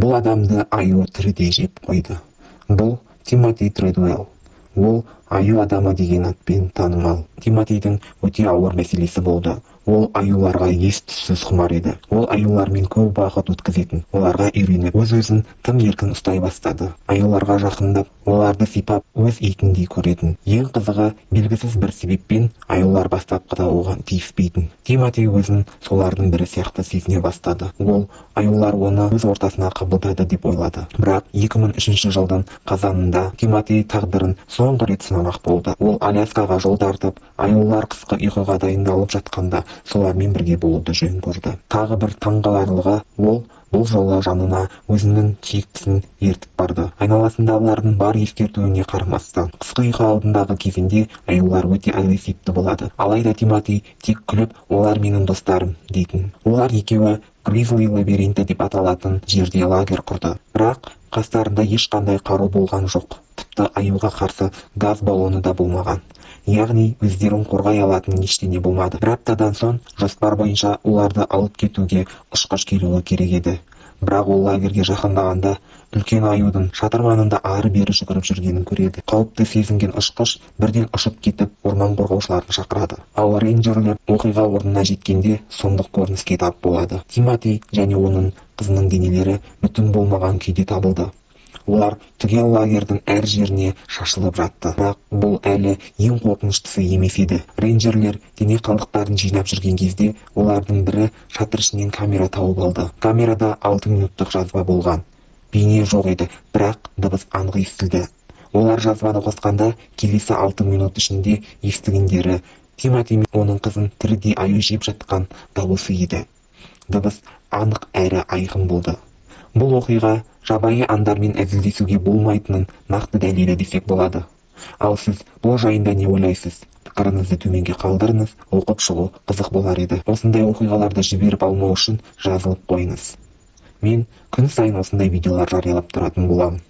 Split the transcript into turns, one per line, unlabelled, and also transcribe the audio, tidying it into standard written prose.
Бұл адамды аю тірідей жеп қойды. Бұл Тимоти Тредуэлл. Ол аю адамы деген атпен танымал. Тимотидің өте ауыр мәселесі болды. Ол аюларға ес-түссіз құмар еді. Ол аюлармен көп уақыт өткізетін. Оларға үйреніп, өз-өзін тым еркін ұстай бастады. Аюларға жақындап, оларды сипап, өз итіндей көретін. Ең қызығы, белгісіз бір себеппен аюлар бастапқыда оған тиіспейтін. Тимоти өзін солардың бірі сияқты сезіне бастады. Ол аюлар оны өз ортасына қабылдады деп ойлады. Бірақ 2003 жылдың қазанында Тимоти тағдырын соңғы рет сынамақ болды. Ол Аляскаға жол тартып, аюлар қысқы ұйқыға дайындалып жатқанда солармен бірге болуды жөн көрді. Тағы бір таңғаларлығы, ол бұл жолы жанына өзінің сүйіктісін ертіп барды. Айналасындағылардың бар ескертуіне қарамастан. Қысқы ұйқы алдындағы кезінде аюлар өте агрессивті болады. Алайда Тимоти тек күліп, олар менің достарым дейтін. Олар екеуі Гризли лабиринті деп аталатын жерде лагерь құрды. Бірақ қастарында ешқандай қару болған жоқ. Тіпті аюға қарсы газ баллоны да болмаған. Яғни өздерін қорғай алатын ештеңе болмады. Бір аптадан соң жоспар бойынша оларды алып кетуге ұшқыш келуі керек еді. Бірақ ол лагерге жақындағанда үлкен аюдың шатырманында ары-бері жүгіріп жүргенін көреді. Қауіпті сезінген ұшқыш бірден ұшып кетіп, орман қорғаушыларын шақырады. Ал рейнджерлер оқиға орнына жеткенде сұмдық көрініске тап болады. Тимоти және оның қызының денелері бүтін болмаған күйде табылды. Олар түгел лагердің әр жеріне шашылып жатты. Бірақ бұл әлі ең қорқыныштысы емес еді. Рейнджерлер дене қалдықтарын жинап жүрген кезде олардың бірі шатыр ішінен камера тауып алды. Камерада 6 минуттық жазба болған. Бейне жоқ еді, бірақ дыбыс анық естілді. Олар жазбаны қосқанда келесі 6 минут ішінде естігендері Тимоти мен оның қызын тірідей аю жеп жатқан дауысы еді. Дыбыс анық әрі айқын болды. Бұл оқиға жабайы аңдармен әзілдесуге болмайтынын нақты дәлелі десек болады. Ал сіз бұл жайында не ойлайсыз? Пікіріңізді төменге қалдырыңыз, оқып шығу қызық болар еді. Осындай оқиғаларды жіберіп алмау үшін жазылып қойыңыз. Мен күн сайын осындай видеолар жариялап тұратын боламын.